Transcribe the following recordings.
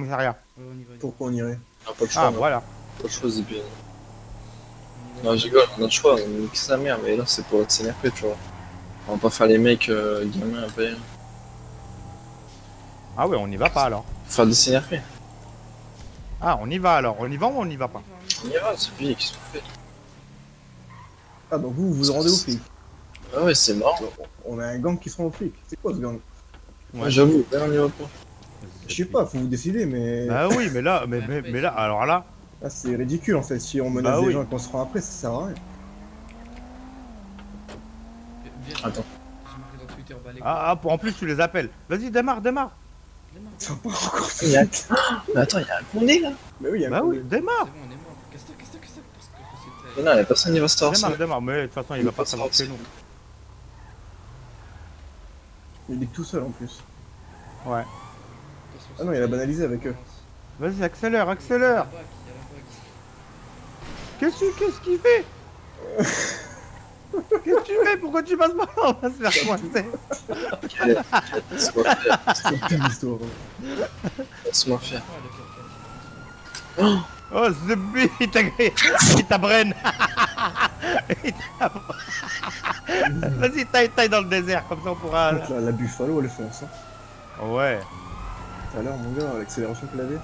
commissariat. Ouais, on y va. Pourquoi on irait? Ah, pas le choix, Ah, non. voilà. Pas le choix, Zibi. On y va. Non, je rigole, on a le choix, on nique sa mère, mais là, c'est pour être CNRP, tu vois. On va pas faire les mecs gamins après. Ah ouais, on y va pas alors. Faire des CNRP. Ah, on y va alors. On y va ou on y va pas? On y va, c'est bien qui sont faits. Ah, donc vous vous rendez aux flics. Ah ouais, c'est marrant. On a un gang qui se rend aux flics. C'est quoi ce gang? Ouais, j'avoue, là, on y va pas. Je sais pas, faut vous décider, mais. Ah oui, mais là, mais là, alors là. Là, c'est ridicule en fait. Si on menace Bah des oui. gens et qu'on se rend après, ça sert à rien. Attends. J'ai marqué dans Twitter, bah les En plus, tu les appelles. Vas-y, démarre. Ça va pas encore. Il y a... Mais attends, il y a un condé là. Mais oui, il y a un Bah gang. oui, démarre. C'est bon, on est mort. Casse-toi, parce que Mais non, la personne il va se savoir. Démarre. Mais de toute façon, il va pas savoir que c'est nous. Il est tout seul en plus. Ouais. Ah non, il a banalisé avec eux. Vas-y, accélère. Il y a la bac. Qu'est-ce qu'il fait? Qu'est-ce que tu fais? Pourquoi tu passes pas? On va se faire coincer. Laisse-moi faire. C'est une pire histoire. Laisse-moi faire. Oh, c'est but, il t'a brain. Vas-y, taille dans le désert, comme ça on pourra. Donc, la Buffalo, elle fonce. Hein. Ouais, Tout à l'heure, mon gars, l'accélération qu'il avait.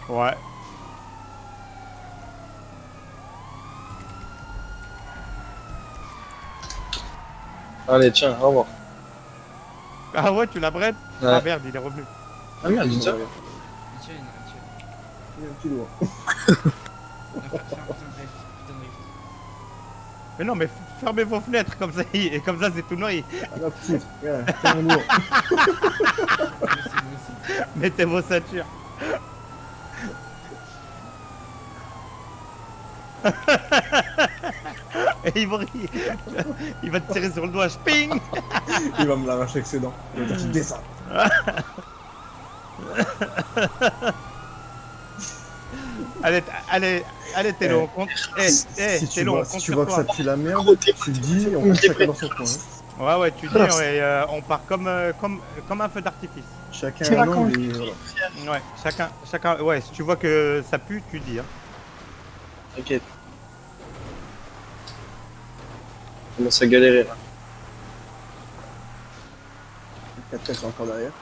ouais. Allez, tiens, au revoir. Ah ouais, tu l'as brain? Ouais. Ah merde, il est revenu. Ah merde, dis ça. Ouais, Il tient, il tient. il y a un petit doigt. On va faire un putain de drift. Mais non, mais fermez vos fenêtres, comme ça, et comme ça c'est tout noir. Ah la putain, regarde, c'est mon doigt. Mettez vos ceintures. Et il va te tirer sur le doigt, ping. Il va me l'arracher avec ses dents. Il va dire, tu descends. Allez, Télo, on compte. Si tu Télo, on vois, compte si tu sur vois que toi. ça pue la merde, tu dis, on passe chacun dans son coin. Hein. Ouais, tu dis, ouais, on part comme un feu d'artifice. Chacun un angle et voilà. Ouais, chacun, ouais, si tu vois que ça pue, tu dis. Hein. T'inquiète. On commence à galérer là. 4 c'est encore derrière.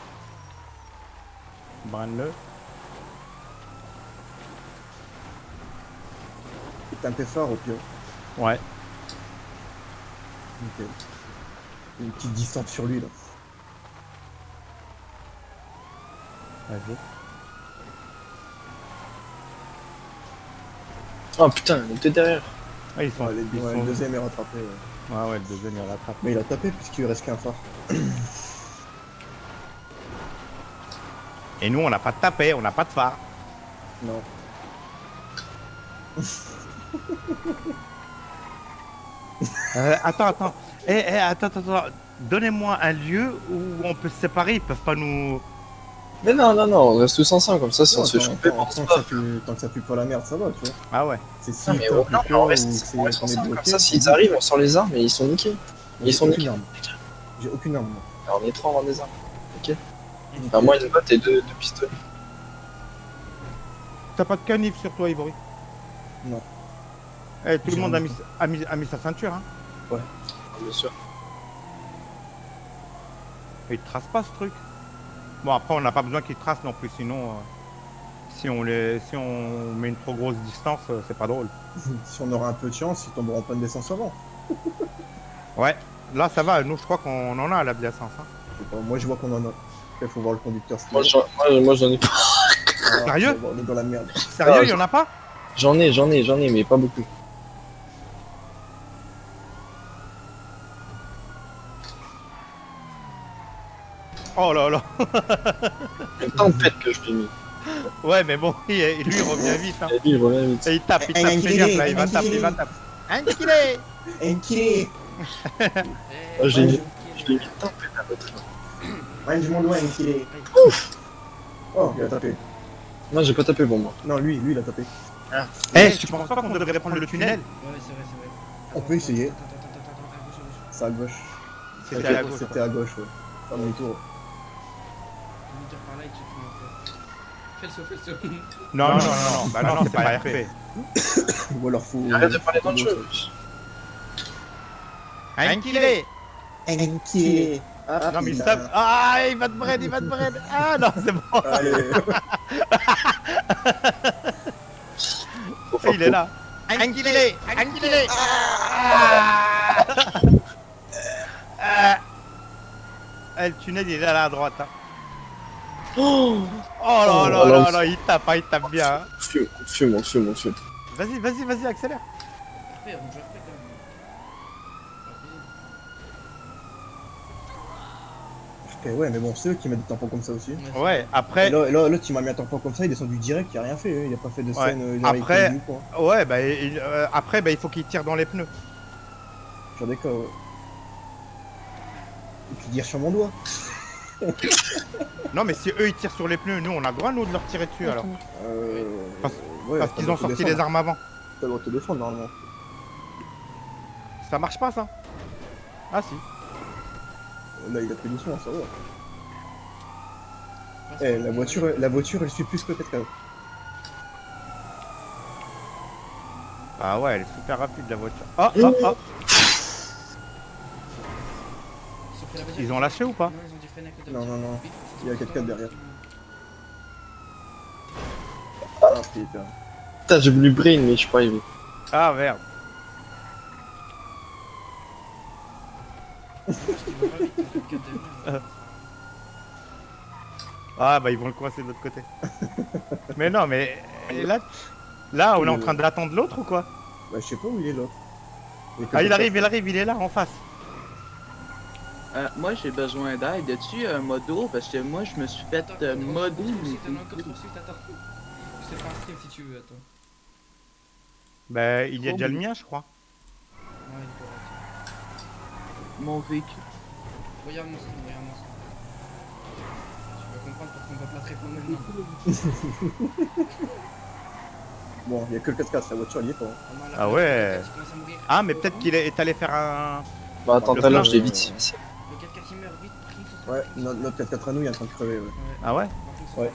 Branle-le. Éteins tes phares au pire. Ouais. Nickel. Une petite distance sur lui là. Vas-y. Oh putain, il était derrière. Ah, ils sont. Ouais, ils le sont- deuxième est rattrapé. Ouais. Ouais, le deuxième il rattrape. Mais il a tapé puisqu'il lui reste qu'un phare. Et nous, on n'a pas de tapé, on n'a pas de phare. Non. Attends. Attends. Donnez-moi un lieu où on peut se séparer, ils peuvent pas nous. Mais non, on reste tous ensemble comme ça si on se fait choper. Tant que ça pue pas la merde, ça va, tu vois. Ah ouais. C'est si Non, mais top non, le mais on cœur reste ou on c'est reste qu'on est ensemble comme bloqué. ça. S'ils arrivent, on sort les armes et ils sont niqués. J'ai Ils sont aucune niqués. arme. J'ai aucune arme. moi. Alors on est trois à avoir des armes. Ok. Enfin, moi une botte et deux pistolets. T'as pas de canif sur toi, Ivory? Non. Eh, tout le J'ai monde rien a mis sa ceinture, hein. Bien sûr. Et il trace pas ce truc. Bon, après, on n'a pas besoin qu'il trace non plus, sinon, si on met une trop grosse distance, c'est pas drôle. Si on aura un peu de chance, ils tomberont en panne d'essence avant. Ouais, là, ça va. Nous, je crois qu'on en a à la Biasens. Hein. Je sais pas, moi je vois qu'on en a. Il faut voir le conducteur. Moi j'en ai pas. Ah, Sérieux on est dans la merde. Sérieux, il y en a pas? J'en ai, mais pas beaucoup. Oh là là. Une tempête que je t'ai mis. Ouais, mais bon, lui, il revient vite. Hein. Et lui, il revient vite. Et il tape, fais gaffe, là, il va taper. Enculé. Enculé. Moi, je l'ai mis une tempête à l'autre. Range mon doigt, enculé. Oh, il a tapé. Moi, j'ai pas tapé pour moi. Non, lui, il a tapé. Eh, tu penses pas qu'on devrait prendre le tunnel? Ouais, c'est vrai. On peut essayer. Attends, C'est à gauche. C'était à la gauche. C'était à gauche, ouais. Faire demi-tour. Demi-tour par là et tu te mets en fait. fais le saut, fais le saut. Non, non, non, non, bah non, c'est pas RP. Ou alors faut. Arrête de parler d'autre chose. Enculé. Enculé. Ah, Non, mais putain. ça. Ah, il va te braid, il va te braid. Ah, non, c'est bon. Allez. Trop fort, Il est là. Enculé. Enculé. Ah. Ah, le tunnel, il est là à droite. Hein. Oh, Oh là là Oh, là là, là, il tape bien. Hein. fume, on fume, on fume. Vas-y, vas-y, vas-y, accélère. RP, on joue RP quand même. Ouais, mais bon, c'est eux qui mettent des tampons comme ça aussi. Ouais, Et après. là, l'autre, il m'a mis un tampon comme ça, il est descendu direct, il a rien fait, il a pas fait de Ouais. scène. Après- du quoi. Ouais, bah, après, bah, il faut qu'il tire dans les pneus. Sur des cas, ouais. Et puis dire sur mon doigt. Non, mais si eux ils tirent sur les pneus, nous on a le droit nous de leur tirer dessus alors. Parce- Ouais, Parce t'as qu'ils le ont droit de te sorti les défendre. armes avant. T'as le droit de te défendre normalement. Ça marche pas ça. Ah si. Là, il a pris doucement, ça va. Eh, la voiture, elle suit plus que le 4x4. Ah ouais, elle est super rapide la voiture. Oh, oh, oh. Ils ont lâché ou pas? Non, ils ont dit freiner avec le Non, non, non. Vite, Il y a faut- 4x4 derrière. Ah putain. Putain, j'ai voulu brain, mais je suis pas arrivé. Ah merde. Tu vas pas vite, t'as le 4 derrière. Ah bah ils vont le coincer de l'autre côté. Mais non, mais là on est en train d'attendre l'autre ou quoi? Bah, je sais pas où il est l'autre. Ah il arrive, il est là en face. Moi j'ai besoin d'aide. As-tu un modo? Parce que moi je me suis fait Attends, attends, modo. t'en as un course poursuite, attends. Je te fais un stream si tu veux, attends. Bah il y a déjà le mien je crois. Ouais, il est correct. Mon véhicule. Regarde mon stream, regarde mon stream. Tu vas comprendre pourquoi on va pas te répondre maintenant. Bon, il y a que le 4x4, la voiture, elle y est pas. hein. Là, Ah ouais. tu commences à mourir. Ah mais peut-être qu'il est allé faire un... Bah attends, Le tout à l'heure, plein, je l'ai vite. Le 4x4 il meurt vite, prie, faut se Ouais, faire. notre 4x4 à nous, il est en train de crever, ouais. Ah ouais? Par contre, Ouais.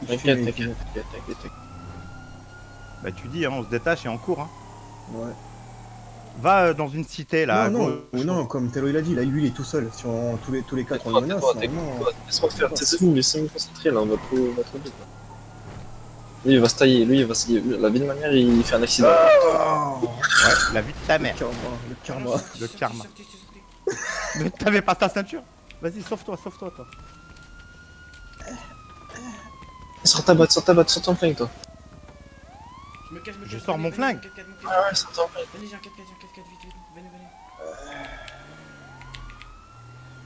Il T'inquiète, fume, il t'inquiète, fume. t'inquiète. Bah tu dis hein, on se détache et on court hein. Ouais. Va dans une cité là. à Non, gauche. non, ou non, comme Tello il a dit, là, lui, il est tout seul. Si on, tous les 4 on le menace, normalement. Laisse-moi faire, taisez-vous, laissez-moi me concentrer là, on va trop vite. Lui il va se tailler, lui il va se... La vie de ma mère il fait un accident. Oh, Ouais, la vie de ta mère. le karma. Le karma. Mais t'avais pas ta ceinture? Vas-y, sauve-toi toi. Sors ta botte, sors ton flingue toi. Je me cache, Je sors mon flingue. Ah ouais, sors ton flingue. Venez, j'ai un 4x4, vite, vite,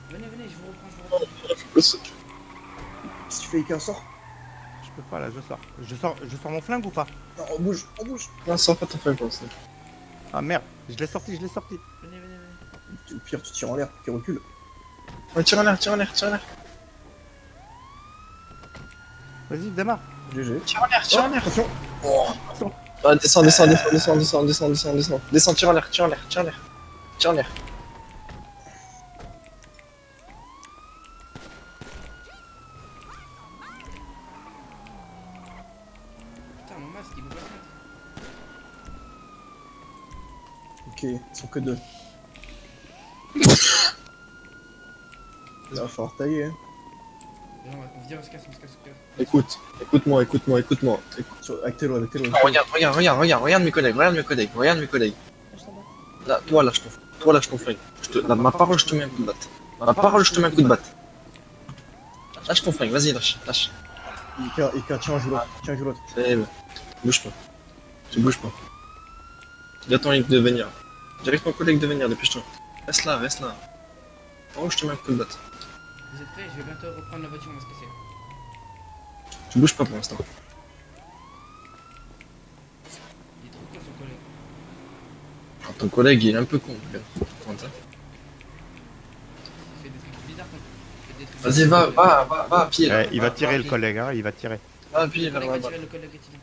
venez. Venez, je vous reprends. Qu'est-ce que tu fais, Ika, sort? Je peux pas là, je sors mon flingue ou pas? Non, on bouge. Non, sors pas ton flingue pour ça. Ah merde, je l'ai sorti. Venez. Au pire, tu tires en l'air, tu recules. Ouais, tire en l'air. Vas-y, démarre. GG. Tire en l'air. Attention. Ah, descends. Descends, tire en l'air. Putain, mon masque, il veut pas se mettre. Ok, ils sont que 2. Il va falloir tailler, hein. Viens, on se dit, on se casse. Écoute-moi. Avec Tello. Ah, regarde mes collègues. Là, toi lâche ton flingue. Ma parole, je te mets un coup de batte. Lâche ton flingue, vas-y, lâche. Ika, tiens, joue l'autre. Faible. Bouge pas. Tu bouges pas. J'attends de venir. J'arrive ton collègue de venir, dépêche-toi. Reste là. Oh, je te mets un coup de batte. Vous êtes prêts? Je vais bientôt reprendre la voiture, on va se casser. Tu bouges pas pour l'instant. Il est trop con, son collègue. Ah, ton collègue, il est un peu con, le gars. Quentin. Il fait des trucs bizarres, quoi. Il fait des trucs Vas-y, bizarres. va à pied là. Ouais, il va tirer le collègue, hein, il va tirer. Va à pied Le vers collègue va là-bas. tirer, le collègue va tirer.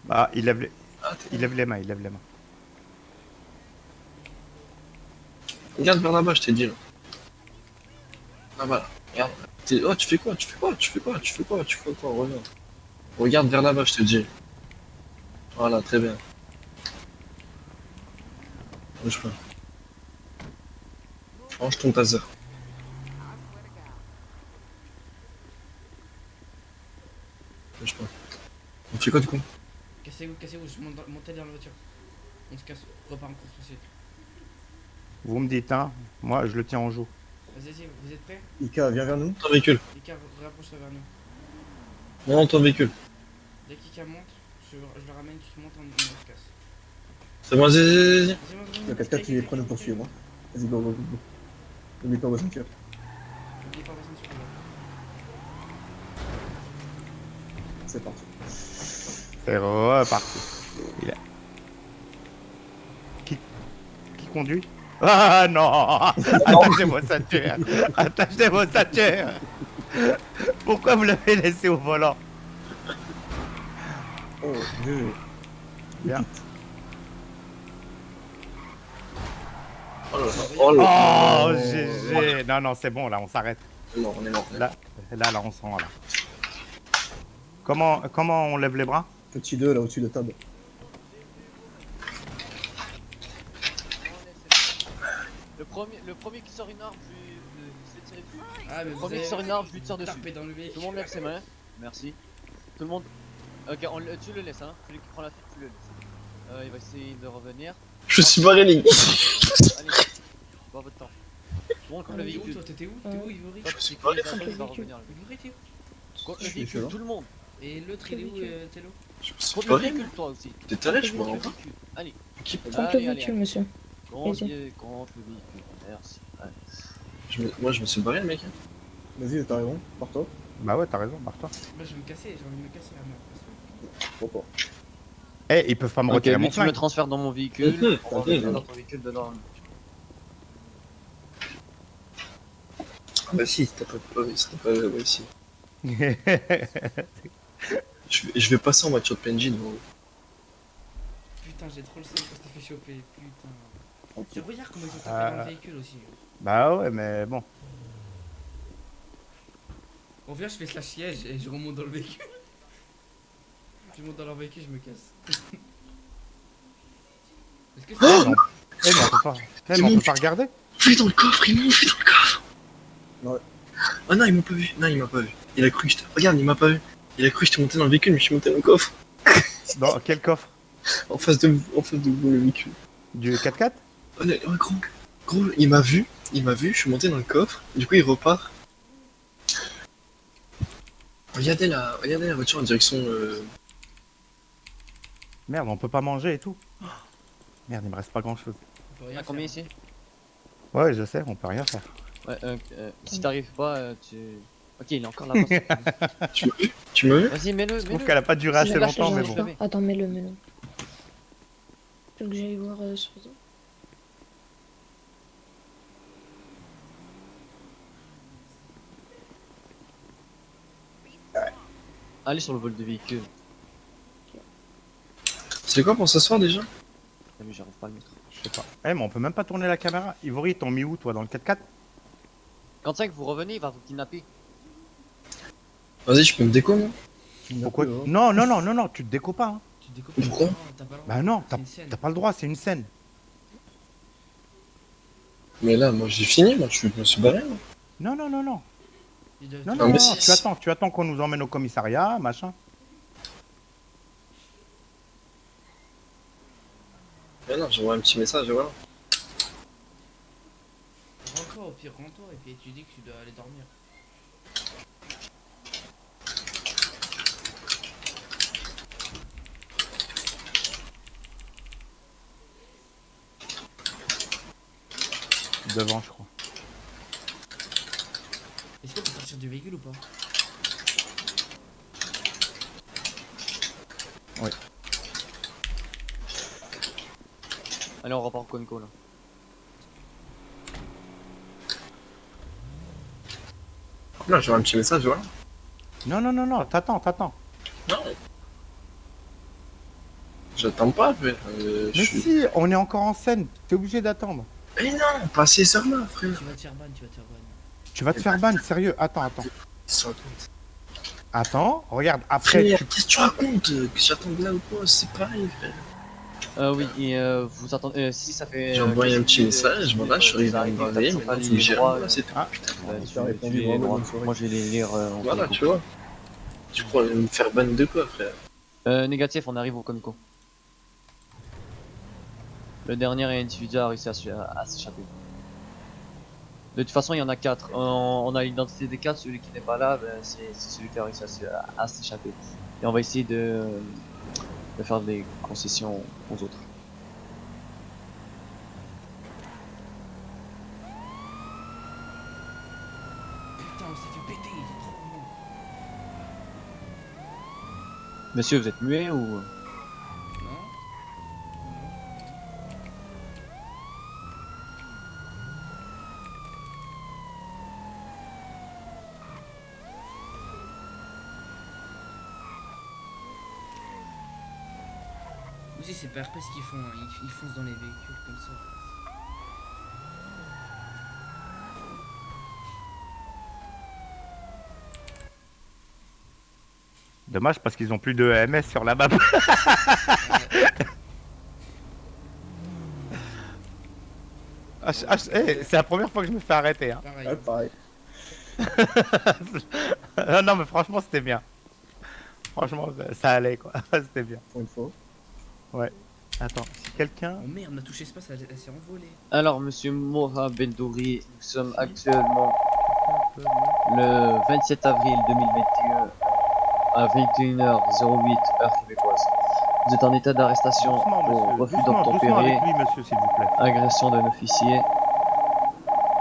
Bah, il lève Ah, les mains. regarde vers là-bas, je t'ai dit là. Là-bas, là. Regarde. Oh, tu fais quoi? Reviens. Regarde vers là-bas, je te dis. Voilà, très bien. Bouge pas. Range ton taser. Bouge pas. On fait quoi du coup? Cassez-vous, je monte montez dans la voiture. On se casse, on repart en course tout de suite. Vous me dites, hein. Moi, je le tiens en joue. Vas-y, vous êtes prêts? Ika, viens vers nous. Ton véhicule. Ika, rapproche-toi vers nous. Non, ton véhicule. Dès qu'Ika monte, je le ramène, tu te montes, on se casse. C'est bon, vas-y. Vas-y, Le 4x4 tu les prends nous poursuivre. Hein. Vas-y, go. N'oublie pas vos ceintures. N'oubliez pas vos ceintures. C'est parti. C'est reparti. Il a- Qui conduit? Ah non! Attachez vos ceintures! Attachez vos ceintures! Pourquoi vous l'avez laissé au volant? Oh, GG. Bien. Oh là là. Oh là là. Oh, GG! Non, non, c'est bon, là, on s'arrête. Non, on est mort. Là, on s'en va, là. Comment on lève les bras? Petit 2 là au-dessus de table. Le premier qui sort une arme, je vais tirer dessus. Ah, mais Le vous premier avez qui sort une arme, je lui tire dessus. tapé dans le véhicule. Tout le monde lève ses mains. Merci. Tout le monde. Ok, tu le laisses, hein. Celui qui prend la fuite, tu le laisses. Il va essayer de revenir. Je suis barré, les gars. Allez, pas votre temps. Monte le T'es où, véhicule. toi? T'étais où? Yvori? Top sécurisation, il va revenir. Yvori, t'es où? Contre le Je suis véhicule, là. tout le monde. Et l'autre, il est où, Tello? Je me suis Contre le barré. véhicule, toi aussi. T'es taré, je me Contre rends le pas. véhicule. Allez, Contre le allez, véhicule, allez. monsieur. Contre Vas-y. le véhicule. Merci. Allez. Moi, je me suis barré, le mec. Vas-y, t'as raison, pars-toi. Bah ouais, t'as raison, barre-toi. Moi, je vais me casser, j'ai envie de me casser la merde. Pourquoi? Eh, ils peuvent pas me Ok, retirer lui, mon tu me flingue. transfères dans mon véhicule. Mhm. On va revenir dans ton véhicule dedans. Ah bah si, t'as pas... Ouais, si. Je vais passer en voiture de PNJ, gros. Putain, j'ai trop le seum quand je t'ai fait choper. Putain. Ok. Tu regarde comment ils ont tapé dans le véhicule aussi. Bah ouais, mais bon. On vient, je fais slash siège et je remonte dans le véhicule. Je monte dans leur véhicule, je me casse. Est-ce que Eh, c'est... mais on peut pas. Eh, mais on peut pas regarder. Fais dans le coffre, ils m'ont fait dans le coffre. Ouais. Ah non, il m'a pas vu. Non, il m'a pas vu. Il a cru que j'étais... Regarde, il m'a pas vu. Il a cru que j'étais monté dans le véhicule, mais je suis monté dans le coffre. Dans quel coffre? En face de vous, le véhicule. Du 4x4? Oh, ouais, gros, il m'a vu, je suis monté dans le coffre, du coup il repart. Regardez la voiture en direction... Merde, on peut pas manger et tout. Merde, il me reste pas grand chose. On peut On rien a combien faire. ici? Ouais, je sais, on peut rien faire. Ouais, si t'arrives pas, tu... Ok, il est encore là-bas. Tu m'as vu? Vas-y, mets-le, Je trouve mets-le. qu'elle a pas duré assez Je lâche, longtemps, mais je bon. lâche. Attends, mets-le. Faut que j'aille voir sur... Allez sur le vol de véhicule. C'est quoi pour s'asseoir déjà? Ah, mais j'arrive pas à le mettre. Je sais pas. Eh, mais on peut même pas tourner la caméra. Ivory, t'en mis où, toi, dans le 4x4? Quand c'est que vous revenez, il va vous kidnapper. Vas-y, je peux me déco, moi? Pourquoi? hein. Non, tu te déco pas. Hein. Tu découpes. Pourquoi? Non, t'as pas le droit. Bah non, C'est une scène. t'as pas le droit, c'est une scène. Mais là, moi j'ai fini, moi je me suis barré, moi. Non. Il doit- Non, Ah, non, mais non, si. tu attends qu'on nous emmène au commissariat, machin. Mais non, j'envoie un petit message, et voilà. Rends-toi, au pire, rends-toi et puis tu dis que tu dois aller dormir. Devant, je crois. Est-ce qu'on peut sortir du véhicule ou pas? Allez, on repart au Conco là. Non, j'envoie un petit message, voilà. Non, t'attends. Non. J'attends pas, mais Mais si, on est encore en scène, t'es obligé d'attendre. Mais non, pas ces heures-là, frère. Tu vas te faire ban, tu vas te faire ban. Tu vas te faire ban, sérieux. Attends. Qu'est-ce que tu racontes? Attends, regarde, après. Frère, qu'est-ce que tu racontes? Que j'attends là ou quoi? C'est pareil, frère. Oui, et vous attendez. Si ça fait. J'ai envoyé un petit que- message, que- voilà, je suis arrivé à me t'as balayer, toujours pas maintenant les faut que j'y droits, aille, voilà, c'est tout. Ah. Putain. Bah, Il tu, t'a répondu, tu les bravo, droits. bonne soirée. Moi je vais les lire en Voilà, Comico. tu vois. Tu crois me faire ban de quoi, frère? Négatif, on arrive au Comico. Le dernier individu a réussi à s'échapper. De toute façon, il y en a 4. On a l'identité des 4. Celui qui n'est pas là, ben, c'est celui qui a réussi à s'échapper. Et on va essayer de faire des concessions aux autres. Putain, on s'est fait péter, il est trop bon. Monsieur, vous êtes muet ou... Non. Aussi, c'est pas RP ce qu'ils font, hein. Ils foncent dans les véhicules comme ça. Dommage parce qu'ils ont plus de MS sur la map. C'est la première fois que je me fais arrêter. Hein. Pareil. Ouais, pareil. Non, mais franchement, c'était bien. Franchement, ça allait quoi. C'était bien. Pour une fois. Attends, si quelqu'un. Oh merde, on a touché espace, elle s'est envolée. Alors, monsieur Moha Bendouri, nous sommes actuellement le 27 avril 2021 à 21h08 heure québécoise. Vous êtes en état d'arrestation Doucement, pour monsieur. refus Doucement d'obtempérer, avec lui, monsieur, s'il vous plaît. agression d'un officier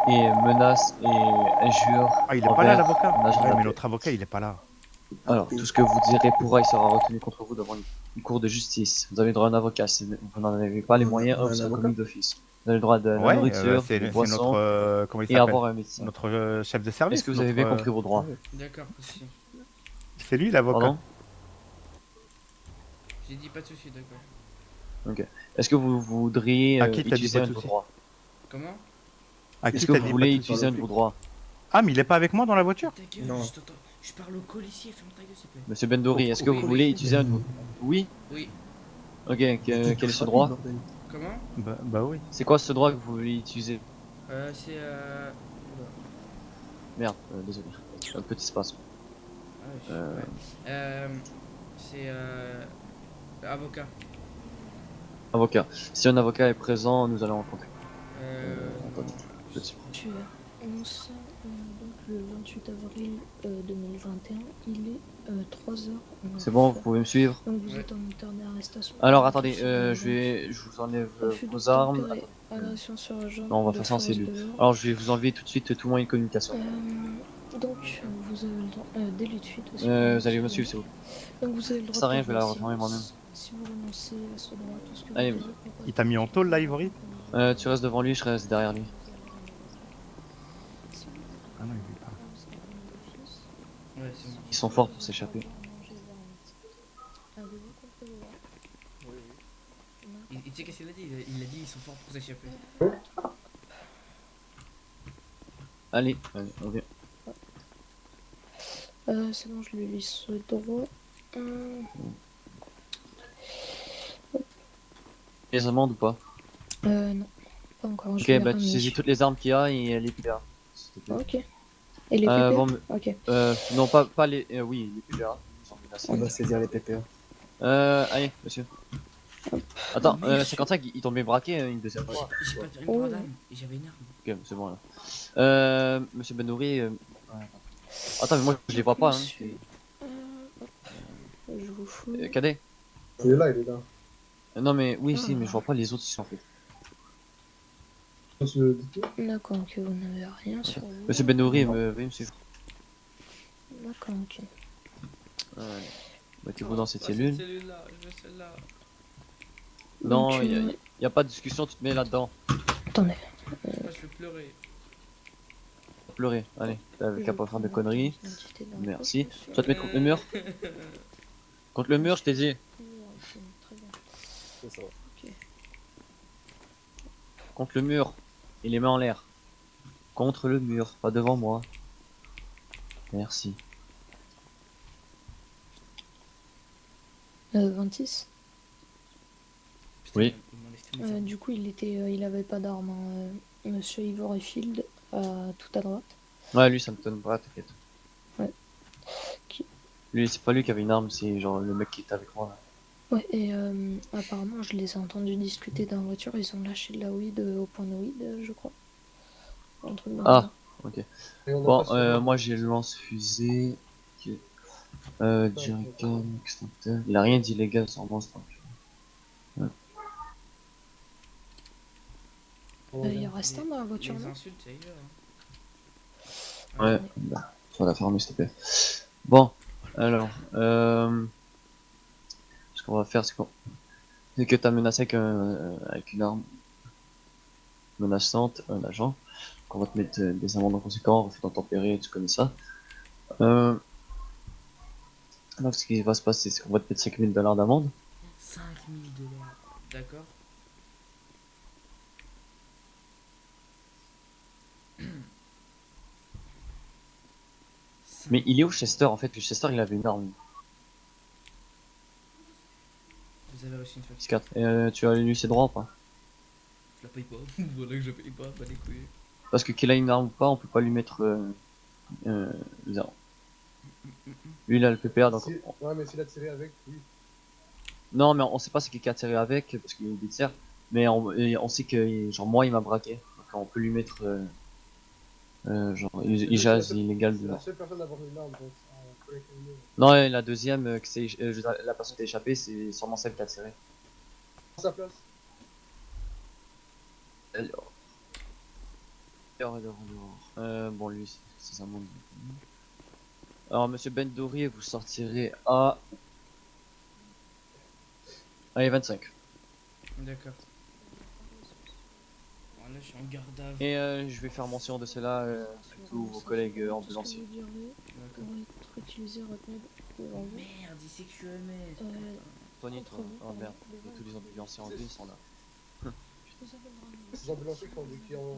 et menace et injure. Ah, il est pas là, envers l'avocat. un agent de Ouais, la mais paix. notre avocat, il est pas là. Alors, tout ce que vous direz pourra et sera retenu contre vous devant une cour de justice. Vous avez le droit à un avocat. Si vous n'en avez pas les moyens, Un vous serez avocat commis d'office. Vous avez le droit de la Ouais, nourriture, c'est des notre. boissons Comment il et s'appelle avoir un médecin. Notre chef de service. Est-ce que vous avez bien notre, compris vos droits? D'accord, aussi. C'est lui, l'avocat. Pardon? J'ai dit pas de soucis, d'accord. Est-ce que vous voudriez À qui t'as dit utiliser pas un de de vos souci? droits? Comment? À qui Est-ce que t'as vous dit voulez pas de utiliser un de souci vos droits? Ah, mais il est pas avec moi dans la voiture? Ta gueule, Non. je t'entends. Je parle au colissier, ferme ta gueule, s'il te plaît. Monsieur Bendouri, est-ce que Oui, vous oui. voulez utiliser un de vos... Oui? Oui. Ok, quel est ce droit? Comment? Bah oui. C'est quoi ce droit que vous voulez utiliser? C'est Merde, désolé. Un petit espace. Ah, je sais Euh. pas. C'est avocat. Avocat. Si un avocat est présent, nous allons rencontrer. Attendez. Petit. Tu as annoncé donc le 28 avril 2021, il est 3h. C'est bon, vous pouvez me suivre? Donc vous Ouais. êtes en état d'arrestation. Alors attendez, je vous enlève vos armes. Agression sur agent. Non, on va de faire ça en force cellule. de l'ordre. Alors je vais vous enlever tout de suite tout moyen de communication. Donc vous avez le droit. Délit de fuite aussi. Vous allez me suivre, s'il vous plaît. Donc vous avez le droit. Ça sert à rien, de je vais la faire refermer silence. moi-même. Si vous renoncez à ce droit, tout ce que Allez, vous désirez pour Il t'a mis en tôle là, Ivory? Tu restes devant lui, je reste derrière lui. Ah non, il est pas. Ouais, c'est bon. Ils sont forts pour s'échapper. Avez-vous compris vos droits? Tu sais qu'est-ce qu'il a dit? Il a dit ils sont forts pour s'échapper. Allez, on vient. C'est bon, je lui lis ce droit. Les amendes ou pas? Non, pas encore. Ok, je l'ai bah tu remis. saisis toutes les armes qu'il y a et les PPA. s'il te plaît. Ok. Et les Euh, PPA? bon, Ok. non, pas les. Oui, les PPA. ils sont menacés. On va saisir les PPA. Allez, monsieur. Attends, Oh, merde. 55, ils t'ont bien braqué une deuxième fois. J'ai pas de Oh. une d'arme et j'avais une arme. Ok, c'est bon là. Monsieur Benouri. Attends, mais moi je les vois pas, hein. Monsieur. Je vous fous. Cadet. Il est là, il est là. Non, mais oui, si, mais je vois pas les autres ici en fait. D'accord, ok, vous n'avez rien sur vous. Monsieur Benouri, veuillez me suivre. D'accord, ok. Mettez-vous dans cette Cette cellule. cellule-là, je veux celle-là. Non, Donc, y a pas de discussion, tu te mets là-dedans. Attendez. Moi, je vais pleurer. Pleurer, allez, t'as qu'à pas faire de conneries. L'identité d'un Merci. poste, Tu vas te mettre contre le mur. Contre le mur, je t'ai dit. Très bien. C'est ça. Ok. Contre le mur. Et les mains en l'air. Contre le mur, pas devant moi. Merci. 26. Putain, Oui. il m'a laissé mon cerveau. Du coup, il avait pas d'arme, hein. Monsieur Ivory Field, tout à droite. Ouais, lui, ça me donne pas, t'inquiète. Ouais. Qui- Lui, c'est pas lui qui avait une arme, c'est genre le mec qui était avec moi là. Ouais, et apparemment, je les ai entendus discuter dans la voiture. Ils ont lâché de la weed au point de weed, je crois. Un truc dans le Ah, genre. ok. Et on a Bon, pas sur- moi j'ai le lance-fusée. Jerrycan, extincteur. Il a rien d'illégal sur moi, c'est pas grave. Il y en reste un dans la voiture, Les non? insultes, c'est ailleurs. Ouais, bah, faut la fermer s'il te plaît. Bon, alors, ce qu'on va faire, c'est que t'as menacé avec une arme menaçante un agent, qu'on va te mettre des amendes en conséquent, refus d'intempérer, tu connais ça. Donc ce qui va se passer, c'est qu'on va te mettre 5000 $ d'amende. 5000 $. D'accord. Mais il est où Chester en fait? Le Chester il avait une arme. Vous avez reçu une facture. 4. Tu as lu ses droits ou pas? Je la paye pas. Voilà que je paye pas, pas les couilles. Parce que qu'il a une arme ou pas, on peut pas lui mettre les armes. Lui il a le PPA donc. Ouais, mais s'il a tiré avec, oui. Non mais on sait pas c'est qui a tiré avec parce qu'il est tiers. Mais on sait que genre moi il m'a braqué. Donc on peut lui mettre genre jase illégal C'est de. la seule personne à avoir une arme, donc on peut l'incriminer. Non et la deuxième que c'est la personne qui a échappé c'est sûrement celle qui a tiré. À sa place. Bon lui c'est sa monde. Alors monsieur Bendouri vous sortirez à. Allez 25. D'accord. Bon, là, je suis en garde à vue. Et je vais faire mention de cela à tous vos collègues ambulanciers. Tout ce que vous direz D'accord. pourra être utilisé, retenu devant vous. Merde, il sait que je suis MS. Tony, Contre toi. vous, Oh pardon, merde, devant tous les vous. ambulanciers en vie ils sont là. Je vous appellerai un Les ambulanciers qui ont des clients.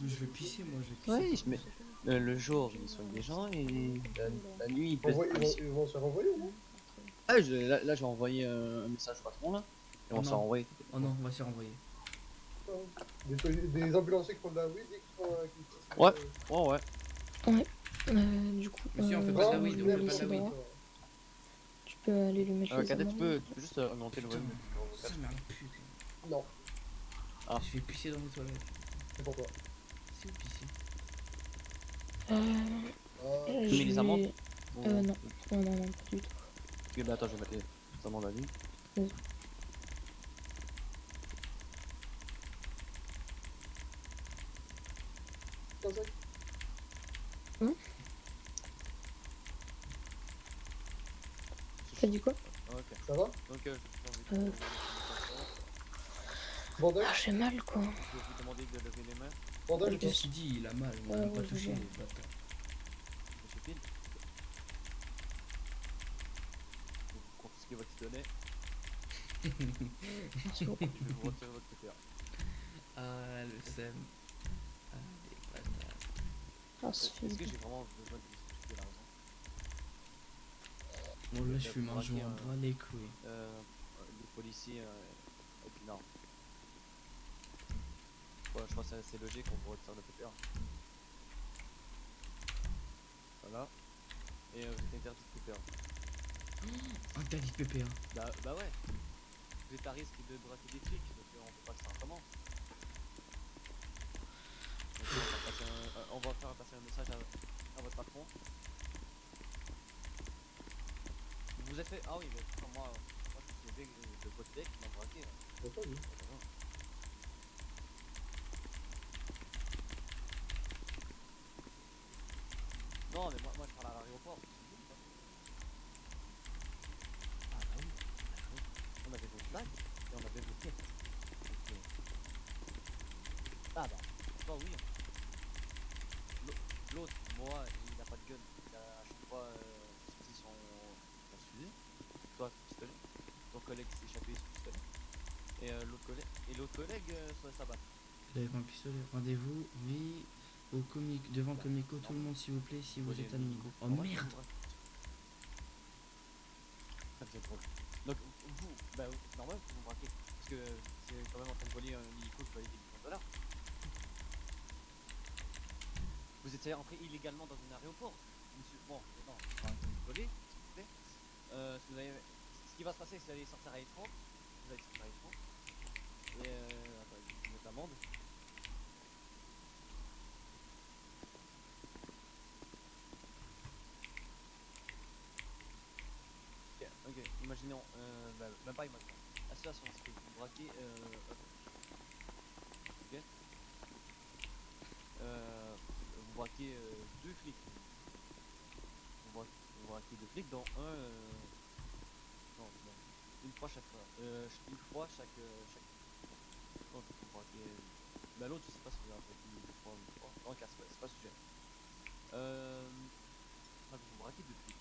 Je vais pisser, moi, je vais pisser. Ouais, mais le jour ils soignent des gens et la nuit ils baissent des policiers. Ils vont se faire renvoyer ou non? Ah, là j'ai envoyé un message au patron là. Et on Oh s'est non. envoyé. Oh non, on va se faire envoyer. Des ambulanciers qui font de la weed et qui font. Ouais. Ouais. Du coup, Monsieur, on fait Oh, pas de la weed, on mais fait oui, pas de c'est la weed. droit. tu peux aller lui mettre les Cadet, tu amendes. peux juste augmenter le volume. Ça merde, putain. Non, Ah. Je vais pisser dans les toilettes. c'est pour toi. C'est où pisser? Ah, Tu mets les amendes Non, non, pas du tout. Ok, bah attends, je vais mettre les amendes à lui. Vas-y. c'est ça. T'as dit quoi? Ok. Ça va? Donc je vais Bandage? J'ai mal, quoi. vous demander de lever les mains. Bandage? Qu'est-ce qu'il dit? Il a mal, on va Ouais, pas ouais, toucher je les vois. bâtards. Monsieur Pile. Vous confisquez votre pistolet. Merci beaucoup. Je vais vous retirer votre PPA. Ah, le seum. Ah, les bâtards. Ah, c'est Est-ce que fini. j'ai vraiment besoin de vous expliquer la raison? Bon, là, je fume un joint droit les couilles. Les policiers avec une arme. Voilà, je pense que c'est logique qu'on vous retire le PPA. Voilà. Et vous êtes interdit de PPA. Interdit de PPA. Bah ouais. Vous êtes à risque de braquer des flics, donc on peut pas le faire autrement. Donc, on va faire passer un message à votre patron. Vous vous êtes fait. Ah oui, mais moi je suis de votre deck qui m'a braqué. Là. C'est pas lui. Non, mais moi je parle à l'aéroport. Ah bah oui, on avait vos flags et on avait vos têtes. Ok. Ah bah oui. L'autre, moi, il a pas de gun. Il a à chaque fois sorti son fusil. Toi, ton pistolet. Ton collègue s'est échappé son pistolet. Et l'autre collègue sur sa batte. Avec un pistolet, rendez-vous, oui. Au comique, devant Comico, tout le monde s'il vous plaît, si vous êtes admis. Oh merde. Ça vous êtes drôle. Donc vous, bah normal vous vous braquez. Parce que c'est quand même en train de voler un hélico qui valait des millions de dollars. Vous étiez rentré illégalement dans un aéroport. Monsieur, bon, non, pas en train de voler, s'il vous plaît. Ce qui va se passer, c'est que vous allez sortir à l'étrange. Vous allez sortir à l'étrange. Et attends, je vais mettre l'amende. Ok, imaginons, même pas imaginons. La situation c'est que vous braquez, ok, vous braquez deux flics. Vous braquez deux flics, dont un, non, une fois chaque fois, une fois chaque. Donc vous braquez, bah l'autre je sais pas si vous avez braqué une fois ou une fois. Non, car c'est pas le sujet. Donc vous braquez deux flics.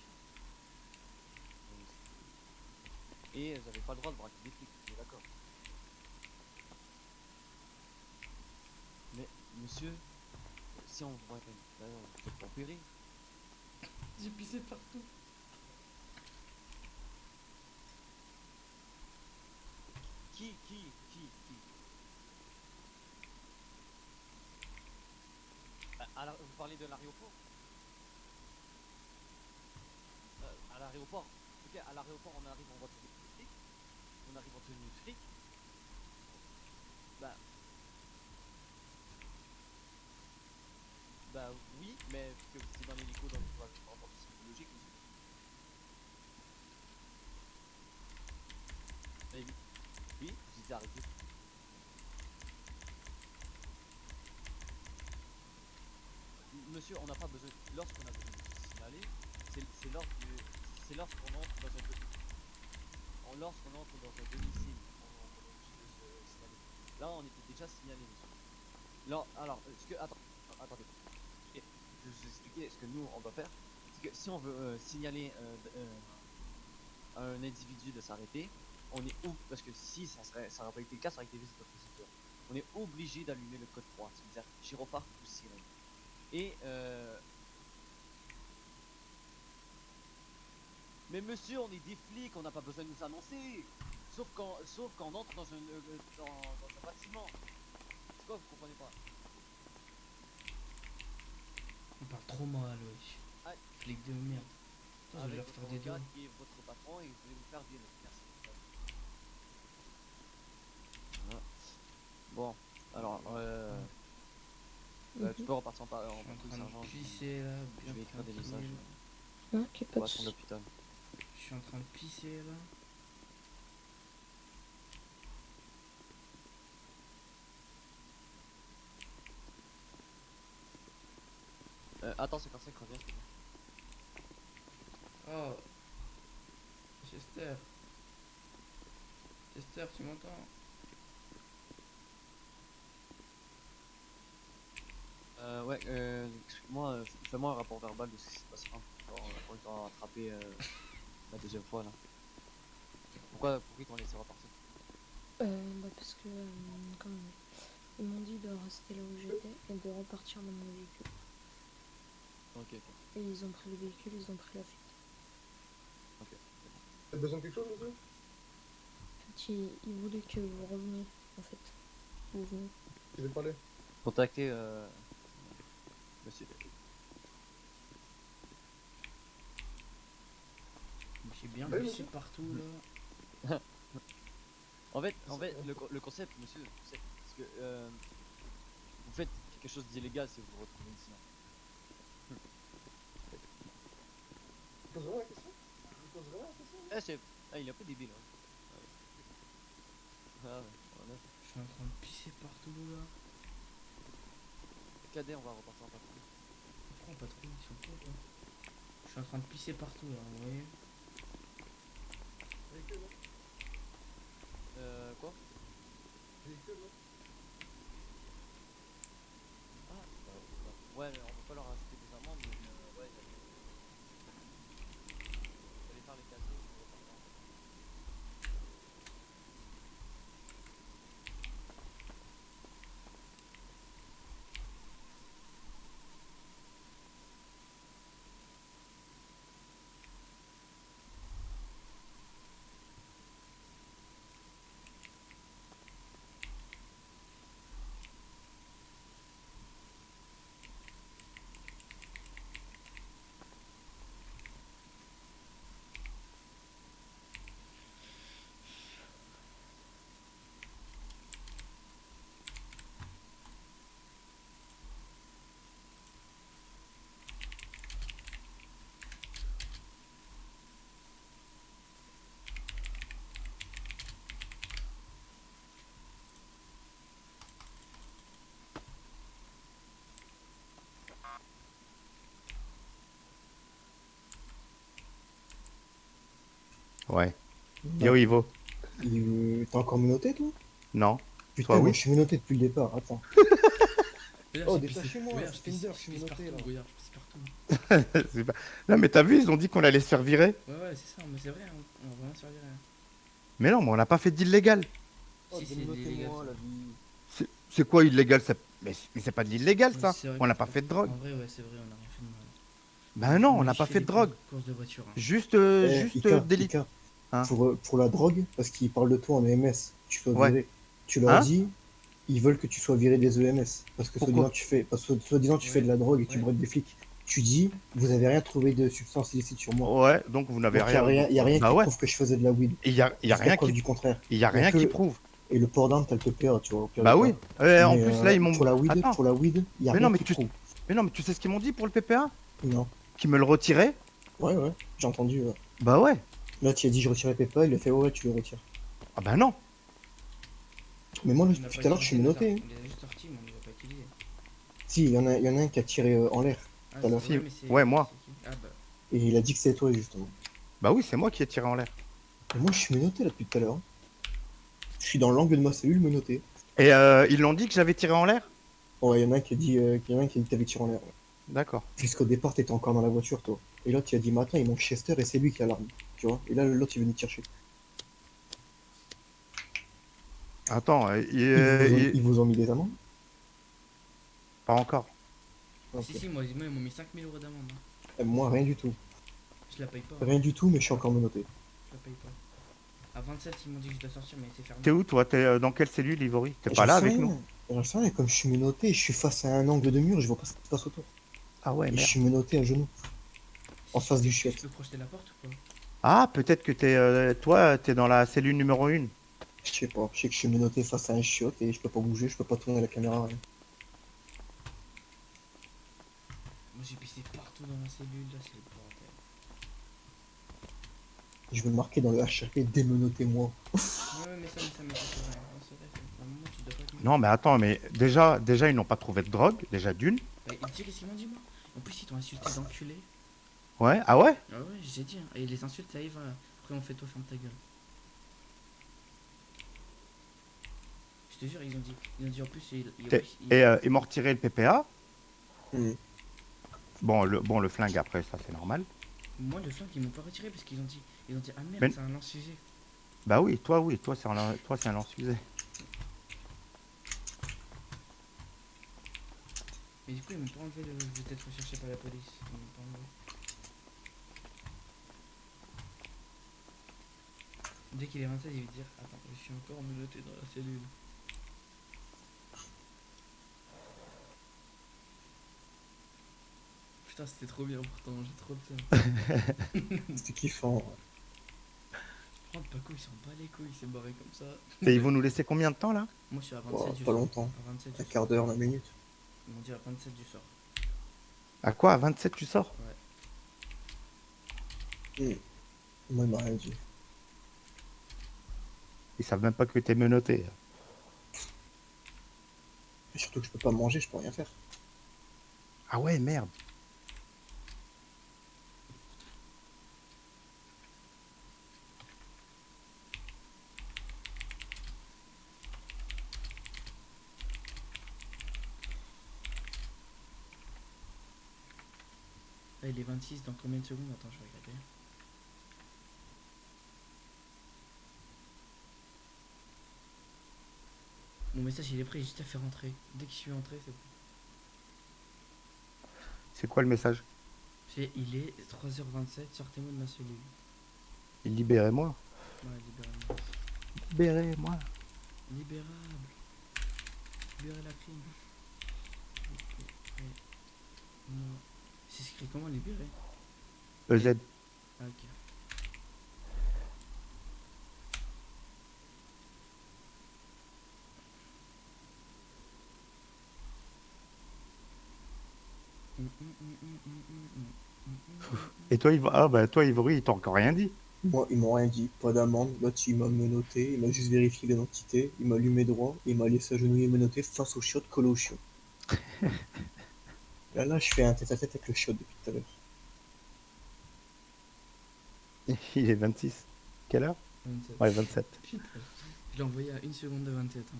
Et vous n'avez pas le droit de braquer des flics, on est d'accord. Mais monsieur, si on vous braque d'ailleurs, vous êtes tempéré. J'ai pissé partout. Qui alors, vous parlez de l'aéroport. À l'aéroport. Ok, à l'aéroport on arrive en voiture de flic. On arrive en tenue de flic. Bah oui, mais que c'est dans l'hélico dans le rapport psychologique aussi. Et oui, vous étiez arrêté. Monsieur, on n'a pas besoin. Lorsqu'on a besoin de se signaler, c'est lorsqu'on entre dans lorsqu'on entre dans un domicile, on est obligé de se signaler. Là, on était déjà signalé, monsieur. Là, alors, attendez. Je vais vous expliquer ce que nous on doit faire. C'est que si on veut signaler à un individu de s'arrêter, on est parce que si ça n'aurait pas été le cas, ça aurait été visite de procédure. On est obligé d'allumer le code 3, c'est-à-dire gyrophare ou sirène. Et mais monsieur, on est des flics, on n'a pas besoin de nous annoncer. Sauf quand on entre dans un bâtiment. C'est quoi, vous comprenez pas? On parle trop mal, wesh. Ah, Flic de merde. Attends, je vais avec leur votre faire des doigts. gars qui est votre patron et vous allez vous faire violer. Merci. Voilà. Bon, alors tu peux repartir en Je suis en patrouille, train sergent. de pisser là, Je bien vais écrire des messages tranquille. Ok, pour pas de patron soucis. d'hôpital. Je suis en train de pisser là. Attends, c'est Corsac revient. Oh, Chester. Chester, tu m'entends? Ouais, excuse-moi, fais-moi un rapport verbal de ce qui s'est passé. Pour t'en rattraper la deuxième fois là. Pourquoi ils t'ont laissé repartir? Parce que, comment dire, ils m'ont dit de rester là où j'étais et de repartir dans mon véhicule. Ok. Et ils ont pris le véhicule, ils ont pris la fuite. T'as besoin de quelque chose, monsieur? En fait, ils voulaient que vous reveniez, en fait. Vous venez. Tu veux parler? Contactez monsieur. J'ai bien Oui, pissé monsieur. partout là. En fait, le concept, monsieur, c'est parce que vous faites quelque chose d'illégal si vous vous retrouvez ici. Tu poses vraiment la question? Tu poses vraiment la question? Il est un peu débile. Hein. Ah ouais, voilà. Je suis en train de pisser partout là. Cadet, on va repartir en patrouille. Pourquoi pas trop, ils sont pauvres là. Je suis en train de pisser partout là, vous voyez. Véhicule, non? Quoi? Véhicule, non? Ouais, mais on va pas leur rajouter des amendes, mais ouais, j'allais faire les casiers pour repartir en patrouille. Ouais. Non. Yo, Ivo. T'es encore menotté, toi? Non. Putain, Toi, moi oui. je suis menotté depuis le départ, attends. Regarde, Oh, j'ai pissé- détachez-moi, regarde, ça je fait une pisse- heure que je je suis pisse menotté, partout, là. regarde, je pisse partout. C'est pas- Non, mais t'as vu, ils ont dit qu'on allait se faire virer. Ouais, ouais, c'est ça, mais c'est vrai, hein, on va vraiment se faire virer. Mais non, mais on n'a pas fait d'illégal. Oh, Si, c'est démenotez-moi, illégal, ça. la vie. C'est quoi illégal ça... Mais c'est pas de l'illégal, Ouais, ça. c'est vrai On n'a que- pas fait de drogue. En vrai, ouais, c'est vrai, on a rien fait de mal. Ben non, on a n'a pas juste fait de drogue. Course de voiture. Hein. Juste, Eh, juste Ika, délit. Ika, Hein pour la drogue, parce qu'ils parlent de toi en EMS, tu sois Ouais. viré. Tu leur Hein dis, ils veulent que tu sois viré des EMS. Parce que Pourquoi soi-disant tu fais de la drogue et tu Ouais. braques des flics. Tu dis, vous avez rien trouvé de substance illicite sur moi. Ouais, donc vous n'avez Donc rien. y a rien Bah qui ouais. prouve que je faisais de la weed. Il y a Jusqu'à rien preuve qui. du contraire. Il y a Y a rien que qui le- prouve. Et le port d'arme, t'as le PPA, tu vois. Au pire Bah des oui. cas. En Mais, plus là ils m'ont. Pour la weed, Attends. y a Mais rien non, mais qui tu. prouve. Mais non, mais tu sais ce qu'ils m'ont dit pour le PPA? Non. Qu'ils me le retiraient? Ouais, j'ai entendu. Bah ouais. Là, tu as dit, je retire le PPA, il a fait, ouais, tu le retires. Ah bah non. Mais moi, On a tout pas à l'heure, je suis utilisé menotté. les Hein. armes. On les a juste sortis, mais on les a pas utilisés. Si, il y en a un qui a tiré en l'air. Ah, Tout à l'heure. c'est vrai, mais c'est- Ouais, moi. c'est qui Ah bah. Et il a dit que c'était toi, justement. Bah oui, c'est moi qui ai tiré en l'air. Et moi, je suis menotté là depuis tout à l'heure. Hein. Je suis dans l'angle de ma cellule menotté. Et ils l'ont dit que j'avais tiré en l'air? Ouais, il y en a un qui a dit, que t'avais tiré en l'air. Ouais. D'accord. Puisqu'au départ, t'étais encore dans la voiture, toi. Et l'autre, il a dit, mais attends, il manque Chester et c'est lui qui a l'arme. Tu vois. Et là, l'autre, il est venu te chercher. Attends, Ils vous ont mis des amendes? pas encore. Ok. Si, moi, ils m'ont mis 5000 € d'amende. Hein. Moi, rien du tout. Je la paye pas. Rien du tout, mais je suis encore menotté. Je la paye pas. À 27, ils m'ont dit que je dois sortir, mais c'est fermé. T'es où toi? T'es dans quelle cellule, Ivory? T'es pas J'en là sais avec rien. nous? J'en sais rien, comme je suis menotté, je suis face à un angle de mur, je vois pas ce qui se passe autour. Ah ouais, Et je merde. suis menotté à genoux. En face du Je chiotte. peux projeter la porte ou pas? Ah, peut-être que toi, t'es dans la cellule numéro 1. Je sais pas, je sais que je suis menotté face à un chiotte et je peux pas bouger, je peux pas tourner la caméra. Rien. Moi, j'ai pissé partout dans la cellule, là, c'est le bordel. Je vais le marquer dans le HRP, démenotez-moi. Ouais, mais ça, c'est vrai. Non, c'est vrai, à un moment, tu dois pas être. Non, mais attends, mais déjà, ils n'ont pas trouvé de drogue, déjà d'une. Et tu sais qu'est-ce qu'ils m'ont dit, moi? En plus, ils t'ont insulté d'enculé. Ouais, ah ouais? Ah ouais, j'ai dit. Hein. Et les insultes, ça y va. Après, on fait toi, ferme ta gueule. Je te jure, ils ont dit en plus. Ils m'ont retiré le PPA. Hmm. Bon, le flingue après, ça c'est normal. Moi, le flingue, ils m'ont pas retiré parce qu'ils ont dit. Ils ont dit, ah merde, Mais- c'est un lance-fusée. Bah oui, toi c'est un lance-fusée. Mais du coup, ils m'ont pas enlevé le. Je vais être recherché par la police. Ils m'ont pas enlevé. Dès qu'il est 27, il va dire, attends, je suis encore menotté dans la cellule. Putain, c'était trop bien pourtant, j'ai trop le seum. C'était kiffant. Prendre Paco, il s'en bat les couilles, il s'est barré comme ça. Et ils vont nous laisser combien de temps là? Moi, je suis à 27 Oh, du pas sort. longtemps. À 27 Un du sort. quart d'heure, 20 minutes. Ils m'ont dit à 27 du sort. À quoi? À 27 tu sors? Moi, il m'a rien dit. Ils savent même pas que t'es menotté. Et surtout que je peux pas manger, je peux rien faire. Ah ouais, merde. Là, il est 26, dans combien de secondes? Attends, je vais regarder. Mon message, il est prêt, juste à faire entrer. Dès que je suis entré, c'est bon. C'est quoi le message? Il est 3h27, sortez-moi de ma cellule. Libérez-moi. Ouais, libérez-moi. Libérez-moi. Libérable. Libérez la crime. Non. C'est écrit comment libérer? EZ. Ah, ok. Et toi, Ivory, ils t'ont encore rien dit. Moi, ils m'ont rien dit, pas d'amende. L'autre, il m'a menotté, il m'a juste vérifié l'identité, il m'a allumé droit, et il m'a laissé agenouiller menotté face au chiotte, collé au chiotte. Là, je fais un tête-à-tête avec le chiotte depuis tout à l'heure. Il est 26. Quelle heure? 27. Ouais, 27. Putain, je l'ai envoyé à 1 seconde de 27. Hein.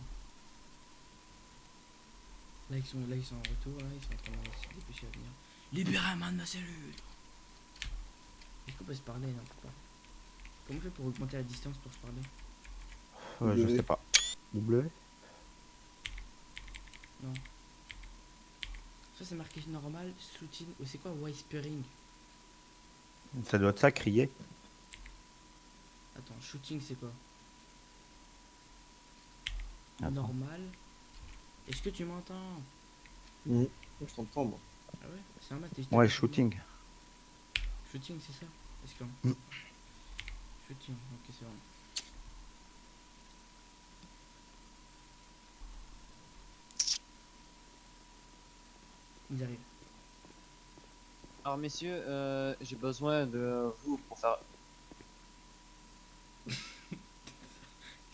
Là, ils sont en retour, là, ils sont en train de se dépêcher à venir. Libérez-moi de ma cellule! Est-ce qu'on peut se parler? Non, on peut pas. Comment on fait pour augmenter la distance pour se parler? Je W. sais pas. W? Non. Ça, c'est marqué normal, shooting, ou c'est quoi whispering? Ça doit être ça, crier. Attends, shooting, c'est quoi? Attends. Normal. Est-ce que tu m'entends? Je t'entends, moi. Ah ouais? C'est normal, t'es juste Ouais, à côté de moi. shooting. Shooting, c'est ça? Est-ce que... Shooting, ok, c'est bon. Ils arrivent. Alors messieurs, j'ai besoin de vous pour faire...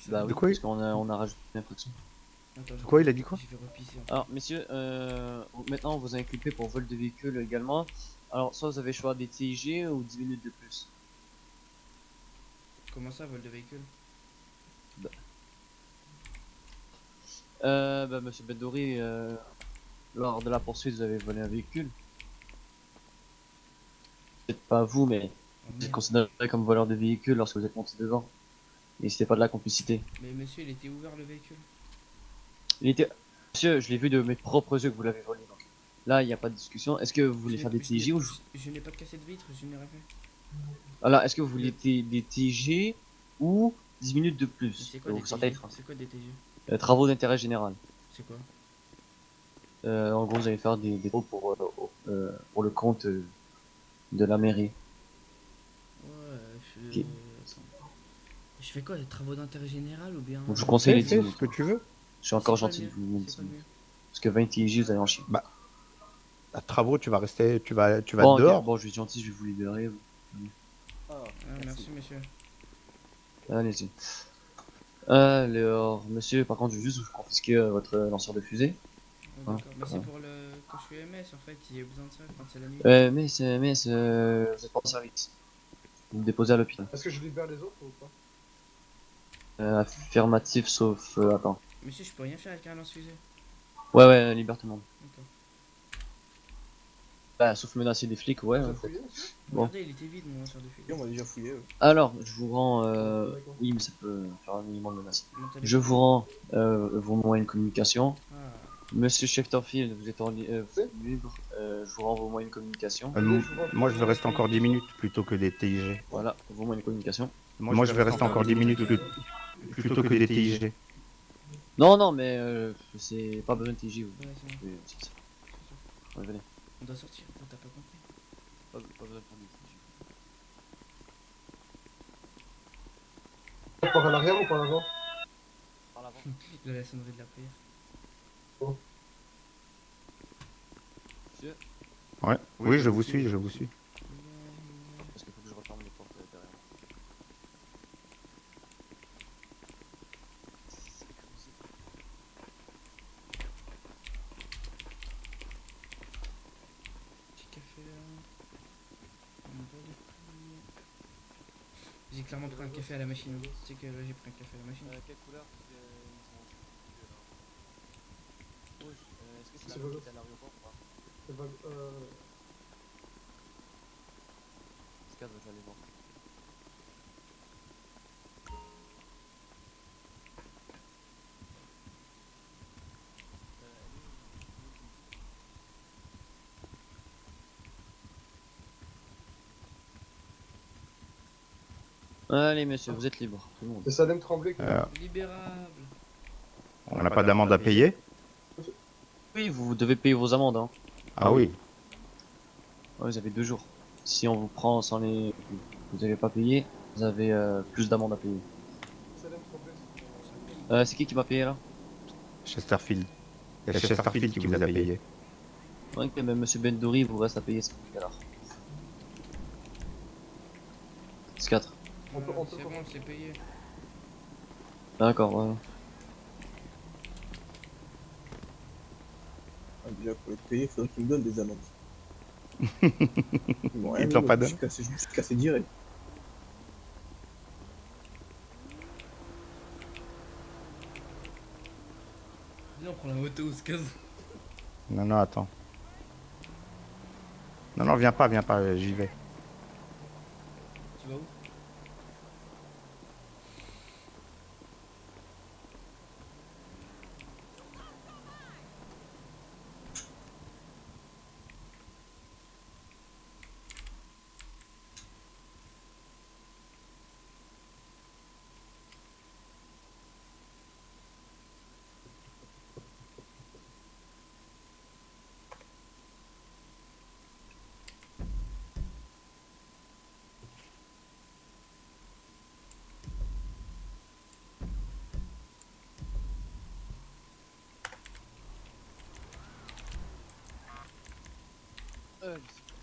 Bah De oui, quoi parce qu'on a rajouté une infraction. Attends, je Quoi, il a vais- dit quoi? Je vais repisser en fait. Alors messieurs, maintenant on vous a inculpé pour vol de véhicule également. Alors soit vous avez le choix des TIG ou 10 minutes de plus. Comment ça, vol de véhicule? Bah monsieur Bedori, lors de la poursuite vous avez volé un véhicule. Peut-être pas vous, mais Oh, vous êtes merde. considéré comme voleur de véhicule lorsque vous êtes monté dedans. Et c'était pas de la complicité. Mais monsieur, il était ouvert le véhicule? Il était... Monsieur, je l'ai vu de mes propres yeux que vous l'avez volé. Donc. Là, il n'y a pas de discussion. Est-ce que vous voulez faire des TIG ou... Je n'ai pas de cassette vitre, je n'ai rien fait. Alors, est-ce que vous voulez des TIG ou 10 minutes de Mais plus c'est quoi vous des sortez TG? être- C'est quoi des TG? Travaux d'intérêt général. C'est quoi? En gros, vous allez faire des travaux pour le compte de la mairie. Ouais, Ok. Je fais quoi? Des travaux d'intérêt général ou bien... Donc, je vous conseille les 10 Fais minutes. ce que tu veux. Je suis encore C'est quoi gentil le de vous mieux? mettre C'est 10 quoi le minutes. mieux? Parce que 20 TIG, vous allez en chier. À travaux, tu vas rester, tu vas Bon, ok, dehors. bon, je suis gentil, je vais vous libérer. Ah, merci monsieur. Allez-y. Alors, monsieur, par contre, je vais juste vous confisquer votre lanceur de fusée. Oh, Ah, d'accord. Bah, c'est ouais. pour le... Quand je suis MS, en fait, il y a besoin de ça quand c'est la nuit. Mais vous êtes pas en service. Vous me déposez à l'hôpital. Est-ce que je libère les autres ou pas? Affirmatif, sauf... attends. Monsieur, je peux rien faire avec un lance-fusée. Ouais, liberté monde. D'accord. Bah, sauf menacer des flics, ouais. Vous en avez fait. fouillé? Bon. Regardez, il était vide mon lanceur de fusée. On m'a déjà fouillé. Alors, je vous rends... D'accord. Oui, mais ça peut faire un minimum de menace. Comment t'as Je les- vous rends vos moyens de communication. Ah, Monsieur Schefterfield, vous êtes libre. Je vous rends vos moyens de communication. Moi, je vais rester encore 10 minutes plutôt que des TIG. Voilà, vos moyens de communication. Moi, je vais rester encore 10 minutes plutôt que des TIG. Non, mais c'est pas besoin de TJ. Vous. ouais, c'est bon. C'est ça. Ouais, venez. On doit sortir, t'as pas compris. Pas besoin de faire des TJ. Par l'arrière ou par l'avant? Par l'avant. Il a la sonnerie de la prière. Monsieur, Ouais. Oui, je vous suis, je vous suis. parce qu'il faut que je referme les portes derrière. Petit café là. On va les couilles. J'ai clairement pris un café à la machine. Tu sais que là, j'ai pris un café à la machine. Quelle couleur rouge. Est-ce que c'est C'est la pas qui grave. est à l'aéroport ou pas? C'est pas... Ce cas, je vais aller voir. Allez, monsieur, vous êtes libre, tout le monde. C'est Salem Tremblay qui... Libérable. On n'a pas d'amende à payer. Oui, vous devez payer vos amendes, hein. Ah oui. Ouais, vous avez 2 jours. Si on vous prend sans les... Vous n'avez pas payé, vous avez plus d'amendes à payer. Salem Tremblay, C'est qui m'a payé là? Chesterfield. Il y a Chesterfield qui vous a payé. Ok, mais monsieur Bendori, vous reste à payer ce alors. C'est 4. On peut- C'est bon, c'est payé. D'accord, ouais. Ah, déjà, pour être payé, il faudrait qu'ils me donnent des amendes. Bon, Ils t'ont pas donné. Je suis cassé direct. Viens, on prend la moto, on se casse. Non, non, attends. Non, non, viens pas, j'y vais. Tu vas où?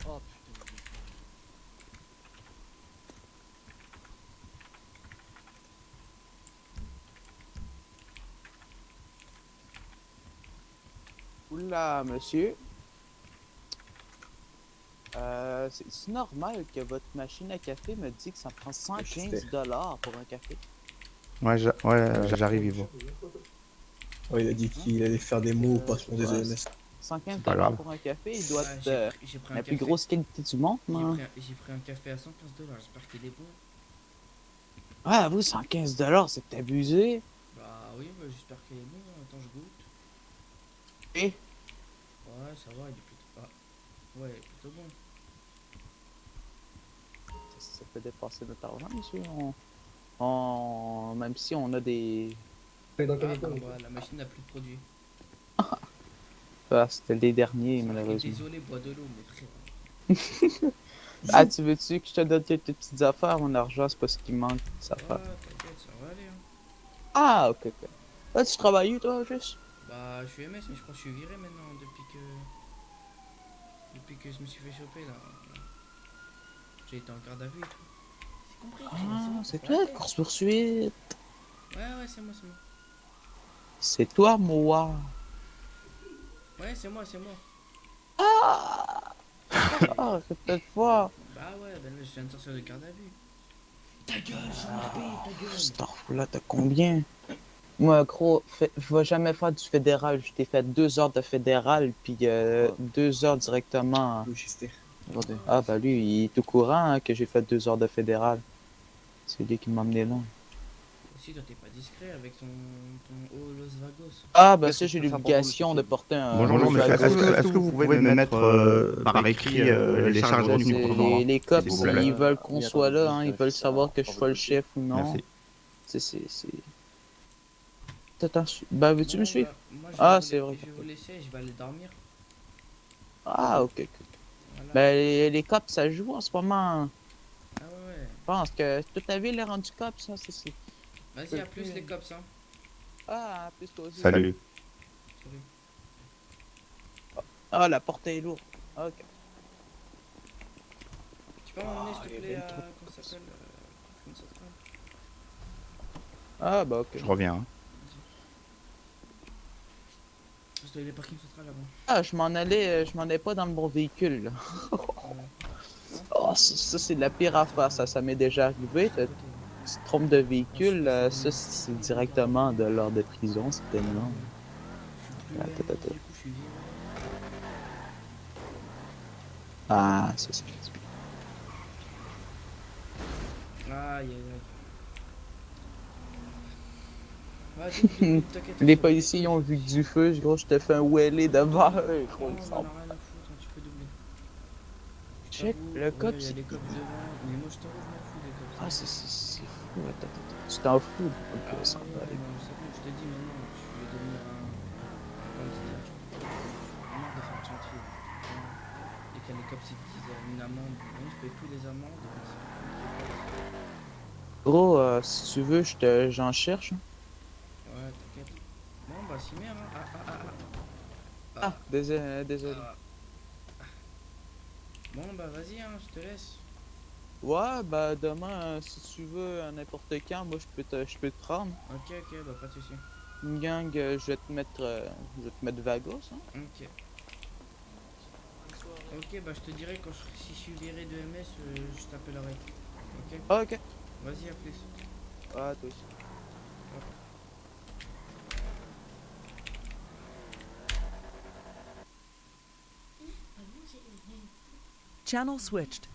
Oh putain. Oula, monsieur. C'est normal que votre machine à café me dit que ça prend 115 $ pour un café. Ouais, j'arrive, Ivo. Ouais, il a dit qu'il allait faire des mots au patron des ouais. EMS. 115 pas $ grave. pour un café, il doit Ouais, être j'ai pris un la plus café. grosse qualité du monde, non? J'ai pris un café à 115 $, j'espère qu'il est bon. Ah, vous, 115 $, c'est abusé. Bah oui, bah, j'espère qu'il est bon, attends, je goûte. Et Ouais, ça va, il est plutôt... Ah. Ouais, il est plutôt bon. ça fait dépasser notre argent, monsieur. Même si on a des... Et dans Ah, quel état, bon, monsieur? bah, la machine n'a plus de produit. Ah, c'était les derniers, C'est marqué, malheureusement. désolé, bois de l'eau, mais frère. Ah, tu veux-tu que je te donne quelques petites affaires? Mon argent, c'est pas ce qui manque, ça Ouais, fait. t'inquiète, ça va aller, hein. Ah, ok, ok. Ah, tu travailles où, toi, juste? Bah, je suis MS, mais je crois que je suis viré maintenant depuis que je me suis fait choper là. J'ai été en garde à vue et tout. C'est compris, Ah, c'est pas toi, la la tête. course-poursuite. Ouais, c'est moi, c'est moi. C'est toi, moi. Ouais, c'est moi, c'est moi. Ah, Et- ah, c'est peut-être toi. Bah ouais, ben là, je viens de sortir de garde à vue. Ta gueule, ta gueule. Là, t'as combien? Moi, gros, va jamais faire du fédéral. Je t'ai fait 2 heures de fédéral, puis 2 heures directement. Logister. Attendez. Ah, bah lui, il est au courant hein, que j'ai fait 2 heures de fédéral. C'est lui qui m'a amené là. Aussi, toi, t'es pas discret avec ton haut Los Vagos. Ah, bah Qu'est-ce ça, que j'ai je peux faire pour l'obligation vous, de monsieur? porter un. Bonjour, un monsieur. Vagos. Est-ce que vous pouvez me mettre par écrit les charges C'est- retenues pour demain, les s'il cops, vous plaît. ils veulent qu'on Oui, soit attendez, là, hein, je ils veulent vérifie ça savoir que je par sois le votre chef ou non. Merci. C'est. Attends, bah veux-tu me Bon, suivre? bah, moi, Ah, c'est vrai. Je vais vous laisser, je vais aller dormir. Ah, ok, ok. Voilà. Ben, les cops, ça joue en ce moment. Ah ouais. Je pense que toute la ville est rendue cops, ça, c'est. Vas-y, à plus les cops, hein. Ah, plus toi aussi. Salut. Salut. Ah, la porte est lourde. Ok. Tu peux m'emmener, s'il te il y a plaît, à... 23. Comment ça s'appelle Parking Central. Ah, bah, ok. Je reviens. Hein. Juste les parkings central avant. Ah, je m'en allais pas dans le bon véhicule, là. Oh, ça, c'est de la pire affaire, ça m'est déjà arrivé. Tu te trompes de véhicule, ça, c'est directement de l'ordre de prison, c'est tellement. Attends, attends. Du coup, je suis viré. Ah, ça, c'est. Aïe, aïe, aïe. Vas-y, t'inquiète. Les policiers ils ont vu du feu, gros, je te fais un wheelie devant eux, gros, ils On sont. en a rien à foutre, hein, tu peux doubler. Je Check, t'avoue, le ouais, cop, y a c'est. les cops devant, mais moi je t'avoue, je m'en fous des cops. Ah, c'est fou, attends. Tu t'en fous, ok, ça va aller. C'est bon, je te dis maintenant, je vais devenir un gangster. J'en ai marre de faire le chantier. Et quand les cops ils disent une amende, moi je paye plus les amendes. Gros, si tu veux, j'en cherche. Hein. Ouais, t'inquiète. Bon, bah s'y met, hein. Ah, désolé. Bon, bah vas-y, hein, je te laisse. Ouais, bah demain, si tu veux, à n'importe quand, moi je peux te prendre. Ok, bah pas de soucis. Une gang, je vais te mettre Vagos, hein. Ok. Ok, bah je te dirai si je suis viré de MS, je t'appellerai. Ok. Ok. Vas-y, à plus. Ah, toi aussi. Channel switched.